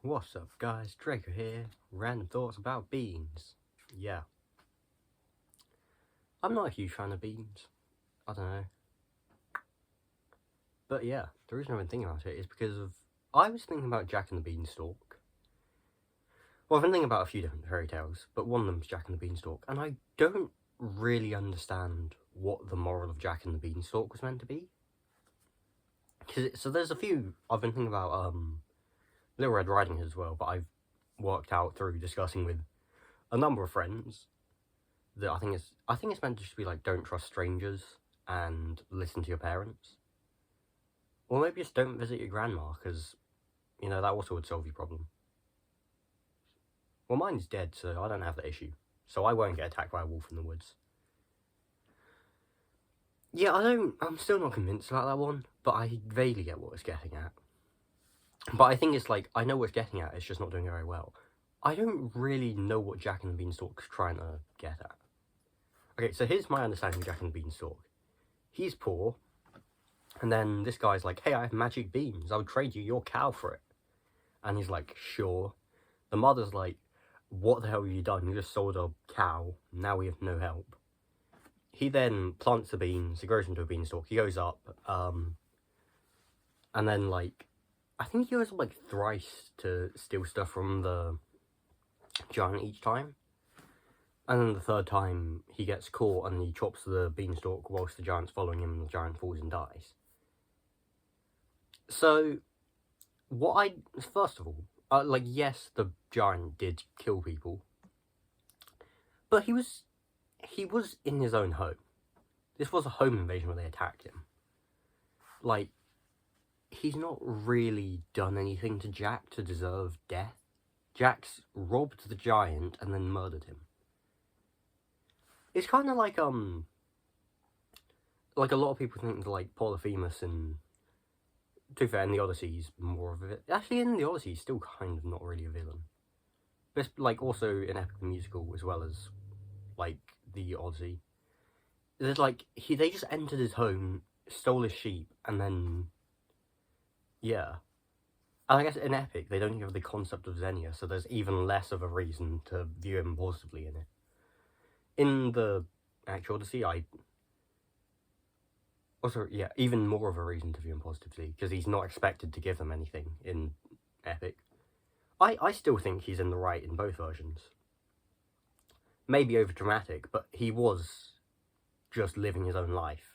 What's up guys, Draco here, random thoughts about beans. Yeah, I'm not a huge fan of beans, I don't know. But yeah, the reason I've been thinking about it is because I was thinking about Jack and the Beanstalk. Well, I've been thinking about a few different fairy tales, but one of them's Jack and the Beanstalk, and I don't really understand what the moral of Jack and the Beanstalk was meant to be. So there's a few, I've been thinking about Little Red Riding Hood as well, but I've worked out through discussing with a number of friends that I think it's meant to just be like, don't trust strangers and listen to your parents. Or maybe just don't visit your grandma, because, you know, that also would solve your problem. Well, mine's dead, so I don't have that issue. So I won't get attacked by a wolf in the woods. Yeah, I'm still not convinced about that one, but I vaguely get what it's getting at. But I think it's like, I know what it's getting at, it's just not doing very well. I don't really know what Jack and the Beanstalk's trying to get at. Okay, so here's my understanding of Jack and the Beanstalk. He's poor, and then this guy's like, hey, I have magic beans, I would trade you your cow for it. And he's like, sure. The mother's like, what the hell have you done? You just sold a cow, now we have no help. He then plants the beans, he grows into a beanstalk, he goes up, and then like, I think he goes like thrice to steal stuff from the giant each time. And then the third time, he gets caught and he chops the beanstalk whilst the giant's following him and the giant falls and dies. So, first of all, like, yes, the giant did kill people, but he was in his own home. This was a home invasion where they attacked him. Like, he's not really done anything to Jack to deserve death. Jack's robbed the giant and then murdered him. It's kind of like a lot of people think that, like, Polyphemus and, to be fair, in the Odyssey's more of it. Actually, in the Odyssey, he's still kind of not really a villain. But it's, like, also an Epic the Musical as well as, like, the Odyssey. There's, like, they just entered his home, stole his sheep, and then, yeah. And I guess in Epic, they don't have the concept of Xenia, so there's even less of a reason to view him positively in it. In the actual Odyssey, even more of a reason to view him positively, because he's not expected to give them anything in Epic. I still think he's in the right in both versions. Maybe over dramatic, but he was just living his own life.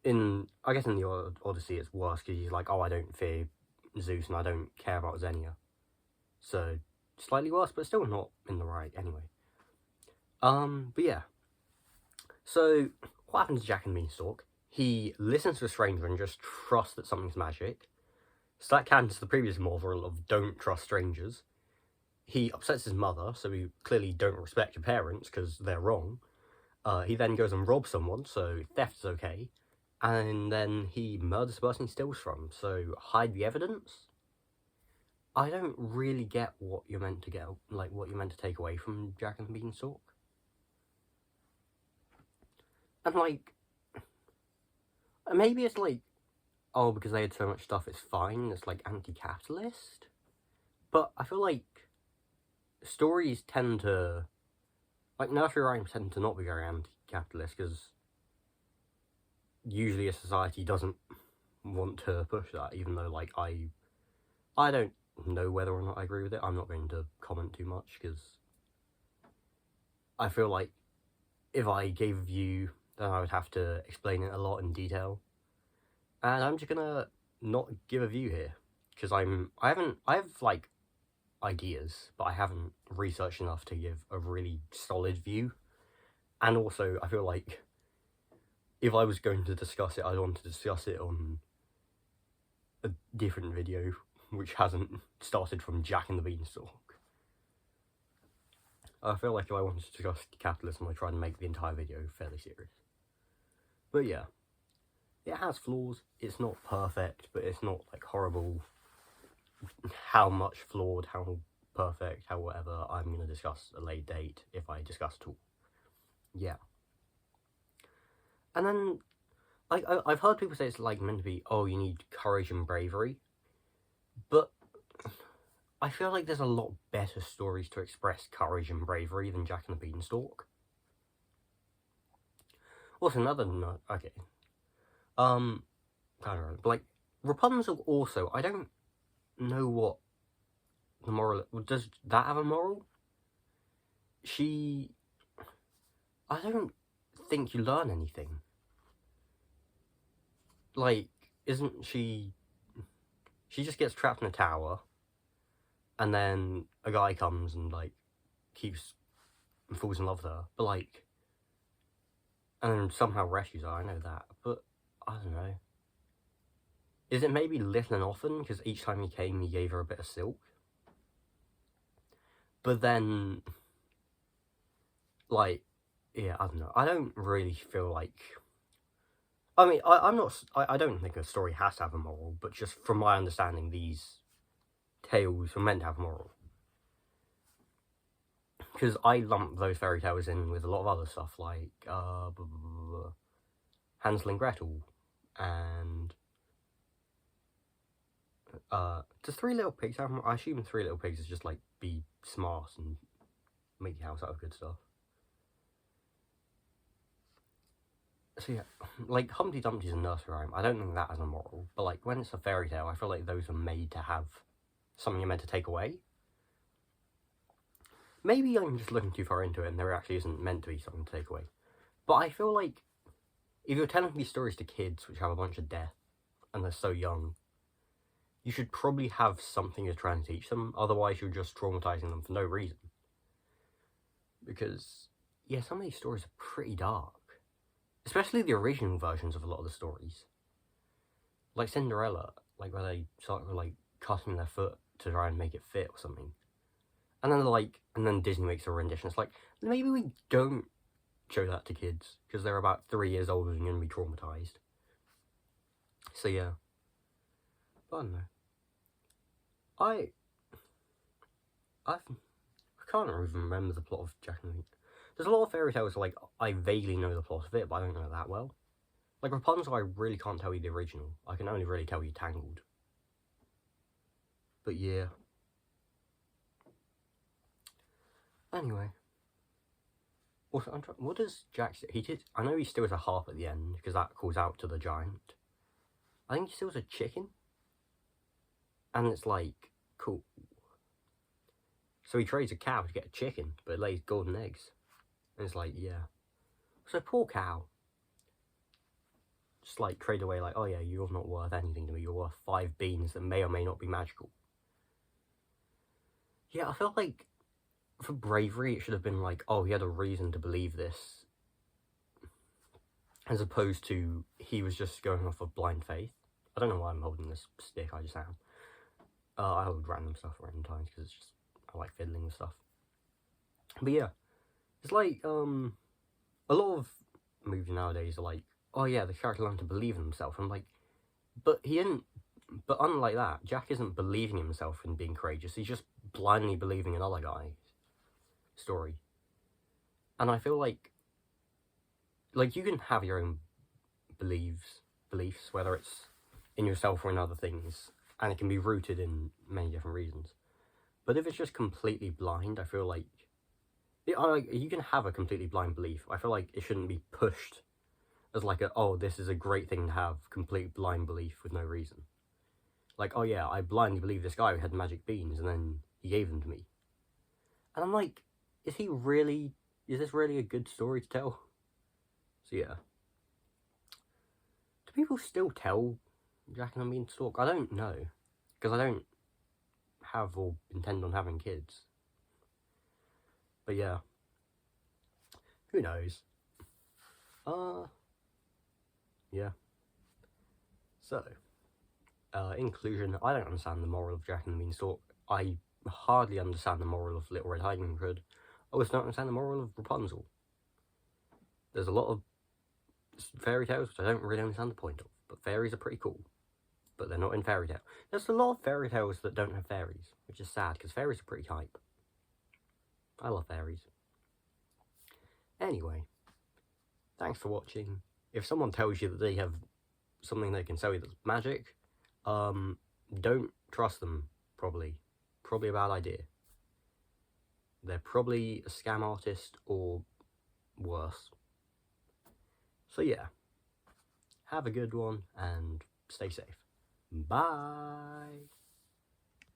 I guess in the Odyssey it's worse, because he's like, oh, I don't fear Zeus and I don't care about Xenia. So, slightly worse, but still not in the right anyway. But yeah. So, what happens to Jack and Beanstalk? He listens to a stranger and just trusts that something's magic. So that counts the previous moral of don't trust strangers. He upsets his mother, so we clearly don't respect your parents because they're wrong. He then goes and robs someone, so theft is okay. And then he murders the person he steals from, so hide the evidence? I don't really get what you're meant to get, like, what you're meant to take away from Jack and the Beanstalk. And, like, maybe it's like, oh, because they had so much stuff, it's fine, it's, like, anti-capitalist? But I feel like stories tend to, like, nursery rhymes tend to not be very anti-capitalist, because usually a society doesn't want to push that, even though, like, I don't know whether or not I agree with it. I'm not going to comment too much, because I feel like if I gave a view, then I would have to explain it a lot in detail. And I'm just gonna not give a view here, because I have, like, ideas, but I haven't researched enough to give a really solid view. And also, I feel like if I was going to discuss it, I'd want to discuss it on a different video, which hasn't started from Jack and the Beanstalk. I feel like if I wanted to discuss capitalism, I'd try and make the entire video fairly serious. But yeah, it has flaws. It's not perfect, but it's not, like, horrible. How much flawed, how perfect, how whatever, I'm going to discuss at a late date if I discuss at all. Yeah. And then, I've heard people say it's, like, meant to be, oh, you need courage and bravery. But I feel like there's a lot better stories to express courage and bravery than Jack and the Beanstalk. Also, another note, okay. Kind of, like, Rapunzel also, I don't know what the moral, does that have a moral? I don't think you learn anything. Like, isn't she just gets trapped in a tower, and then a guy comes and, like, falls in love with her, but, like, and then somehow rescues her, I know that, but, I don't know. Is it maybe little and often, because each time he came, he gave her a bit of silk? But then, like, yeah, I don't know. I don't really feel like... I mean, I don't think a story has to have a moral, but just from my understanding, these tales were meant to have a moral. Because I lump those fairy tales in with a lot of other stuff, like, Hansel and Gretel, and, does Three Little Pigs have... I assume Three Little Pigs is just, like, be smart and make your house out of good stuff. So yeah, like, Humpty Dumpty's a nursery rhyme. I don't think that has a moral, but, like, when it's a fairy tale, I feel like those are made to have something you're meant to take away. Maybe I'm just looking too far into it and there actually isn't meant to be something to take away. But I feel like if you're telling these stories to kids which have a bunch of death and they're so young, you should probably have something you're trying to teach them, otherwise you're just traumatizing them for no reason. Because, yeah, some of these stories are pretty dark. Especially the original versions of a lot of the stories. Like Cinderella, like where they start, like, cutting their foot to try and make it fit or something. And then, like, and then Disney makes a rendition. It's like, maybe we don't show that to kids, because they're about 3 years older and going to be traumatized. So, yeah. But I don't know. I can't even remember the plot of Jack and the Beanstalk. There's a lot of fairy tales, like, I vaguely know the plot of it, but I don't know it that well. Like, Rapunzel, I really can't tell you the original. I can only really tell you Tangled. But, yeah. Anyway. Also, what does Jack say? I know he steals a harp at the end, because that calls out to the giant. I think he steals a chicken. And it's like, cool. So he trades a cow to get a chicken, but it lays golden eggs. And it's like, yeah. So poor cow. Just, like, trade away, like, oh yeah, you're not worth anything to me. You're worth 5 beans that may or may not be magical. Yeah, I felt like for bravery, it should have been like, oh, he had a reason to believe this. As opposed to, he was just going off of blind faith. I don't know why I'm holding this stick, I just am. I hold random stuff at random times, because it's just, I like fiddling with stuff. But yeah, it's like, a lot of movies nowadays are like, oh yeah, the character learned to believe in himself. I'm like, but he didn't, but unlike that, Jack isn't believing in himself and being courageous, he's just blindly believing another guy's story. And I feel like you can have your own beliefs, whether it's in yourself or in other things, and it can be rooted in many different reasons. But if it's just completely blind, I feel like, you can have a completely blind belief. I feel like it shouldn't be pushed as like oh, this is a great thing to have, complete blind belief with no reason. Like, oh yeah, I blindly believe this guy who had magic beans, and then he gave them to me. And I'm like, is this really a good story to tell? So yeah. Do people still tell Jack and the Beanstalk? I don't know, because I don't have or intend on having kids. But yeah, who knows? Yeah. So, in conclusion, I don't understand the moral of Jack and the Beanstalk. I hardly understand the moral of Little Red Riding Hood. I also don't understand the moral of Rapunzel. There's a lot of fairy tales which I don't really understand the point of, but fairies are pretty cool. But they're not in fairy tale. There's a lot of fairy tales that don't have fairies, which is sad, because fairies are pretty hype. I love fairies. Anyway, thanks for watching. If someone tells you that they have something they can sell you that's magic, don't trust them, probably. probably a bad idea. They're probably a scam artist or worse. So yeah, have a good one and stay safe. Bye!